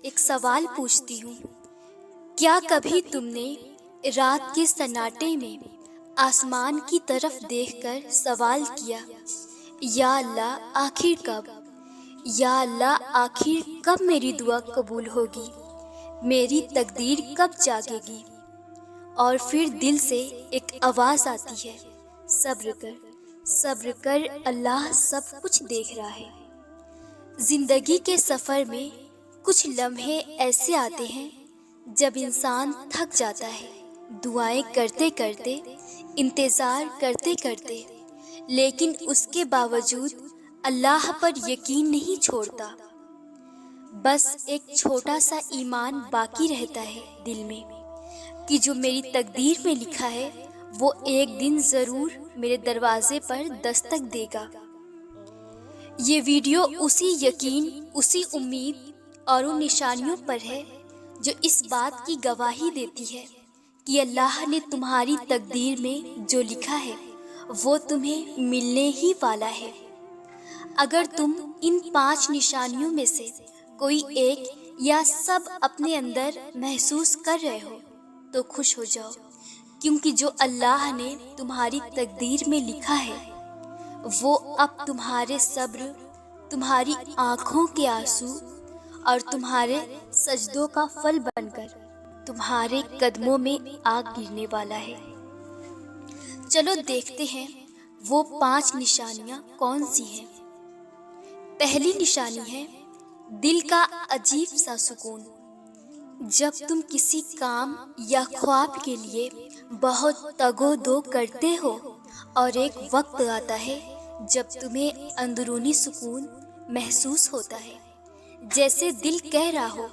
ایک سوال پوچھتی ہوں۔ کیا کبھی تم نے رات کے سناٹے میں آسمان کی طرف دیکھ کر سوال کیا، یا اللہ آخر کب؟ یا اللہ آخر کب میری دعا قبول ہوگی؟ میری تقدیر کب جاگے گی؟ اور پھر دل سے ایک آواز آتی ہے، صبر کر، صبر کر، اللہ سب کچھ دیکھ رہا ہے۔ زندگی کے سفر میں کچھ لمحے ایسے آتے ہیں جب انسان تھک جاتا ہے، دعائیں کرتے کرتے، انتظار کرتے کرتے، لیکن اس کے باوجود اللہ پر یقین نہیں چھوڑتا۔ بس ایک چھوٹا سا ایمان باقی رہتا ہے دل میں کہ جو میری تقدیر میں لکھا ہے وہ ایک دن ضرور میرے دروازے پر دستک دے گا۔ یہ ویڈیو اسی یقین، اسی امید اور ان نشانیوں پر ہے جو اس بات کی گواہی دیتی ہے کہ اللہ نے تمہاری تقدیر میں جو لکھا ہے وہ تمہیں ملنے ہی والا ہے۔ اگر تم ان 5 نشانیوں میں سے کوئی ایک یا سب اپنے اندر محسوس کر رہے ہو تو خوش ہو جاؤ، کیونکہ جو اللہ نے تمہاری تقدیر میں لکھا ہے وہ اب تمہارے صبر، تمہاری آنکھوں کے آنسو اور تمہارے سجدوں کا پھل بن کر تمہارے قدموں میں آ گرنے والا ہے۔ چلو دیکھتے ہیں وہ 5 نشانیاں کون سی ہیں۔ پہلی نشانی ہے دل کا عجیب سا سکون۔ جب تم کسی کام یا خواب کے لیے بہت تگ و دو کرتے ہو اور ایک وقت آتا ہے جب تمہیں اندرونی سکون محسوس ہوتا ہے، جیسے دل کہہ رہا ہو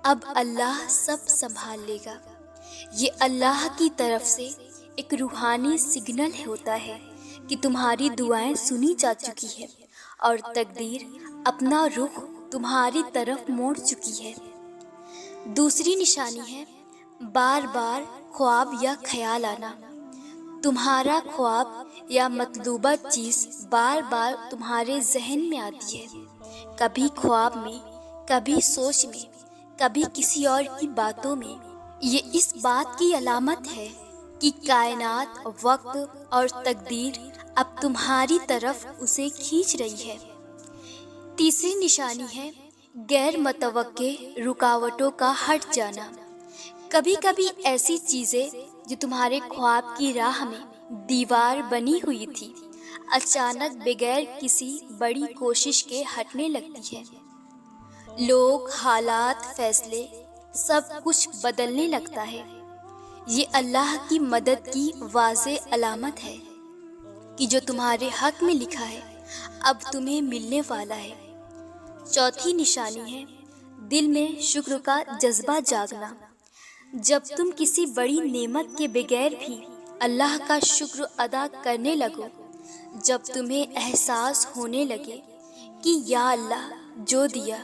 اب اللہ سب سنبھال لے گا۔ یہ اللہ کی طرف سے ایک روحانی سگنل ہوتا ہے کہ تمہاری دعائیں سنی جا چکی ہے اور تقدیر اپنا رخ تمہاری طرف موڑ چکی ہے۔ دوسری نشانی ہے بار بار خواب یا خیال آنا۔ تمہارا خواب یا مطلوبہ چیز بار بار تمہارے ذہن میں آتی ہے، کبھی خواب میں، کبھی سوچ میں، کبھی کسی اور کی باتوں میں۔ یہ اس بات کی علامت ہے کہ کائنات، وقت اور تقدیر اب تمہاری طرف اسے کھینچ رہی ہے۔ تیسری نشانی ہے غیر متوقع رکاوٹوں کا ہٹ جانا۔ کبھی کبھی ایسی چیزیں جو تمہارے خواب کی راہ میں دیوار بنی ہوئی تھی، اچانک بغیر کسی بڑی کوشش کے ہٹنے لگتی ہے۔ لوگ، حالات، فیصلے، سب کچھ بدلنے لگتا ہے۔ یہ اللہ کی مدد کی واضح علامت ہے کہ جو تمہارے حق میں لکھا ہے اب تمہیں ملنے والا ہے۔ چوتھی نشانی ہے دل میں شکر کا جذبہ جاگنا۔ جب تم کسی بڑی نعمت کے بغیر بھی اللہ کا شکر ادا کرنے لگو، جب تمہیں احساس ہونے لگے کہ یا اللہ جو دیا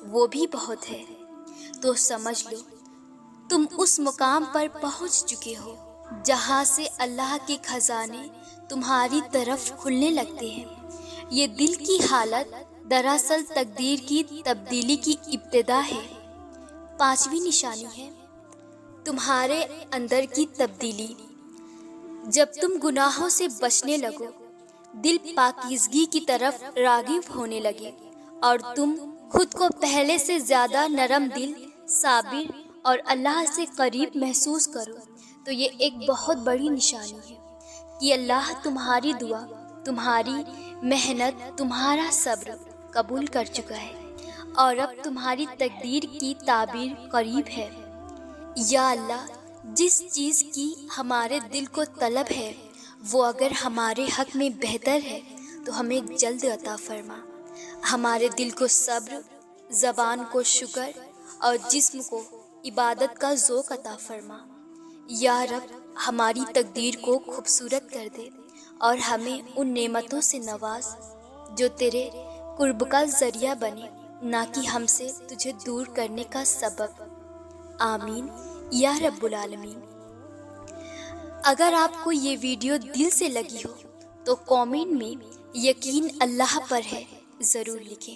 وہ بھی بہت ہے، تو سمجھ لو تم اس مقام پر پہنچ چکے ہو جہاں سے اللہ کے خزانے تمہاری طرف کھلنے لگتے ہیں۔ یہ دل کی حالت دراصل تقدیر کی تبدیلی کی ابتدا ہے۔ پانچویں نشانی ہے تمہارے اندر کی تبدیلی۔ جب تم گناہوں سے بچنے لگو، دل پاکیزگی کی طرف راغب ہونے لگے اور تم خود کو پہلے سے زیادہ نرم دل، صابر اور اللہ سے قریب محسوس کرو، تو یہ ایک بہت بڑی نشانی ہے کہ اللہ تمہاری دعا، تمہاری محنت، تمہارا صبر قبول کر چکا ہے اور اب تمہاری تقدیر کی تعبیر قریب ہے۔ یا اللہ جس چیز کی ہمارے دل کو طلب ہے وہ اگر ہمارے حق میں بہتر ہے تو ہمیں جلد عطا فرما۔ ہمارے دل کو صبر، زبان کو شکر اور جسم کو عبادت کا ذوق عطا فرما۔ یا رب ہماری تقدیر کو خوبصورت کر دے اور ہمیں ان نعمتوں سے نواز جو تیرے قرب کا ذریعہ بنے، نہ کہ ہم سے تجھے دور کرنے کا سبب۔ آمین یا رب العالمین۔ اگر آپ کو یہ ویڈیو دل سے لگی ہو تو کامنٹ میں یقین اللہ پر ہے ضرور لکھیں۔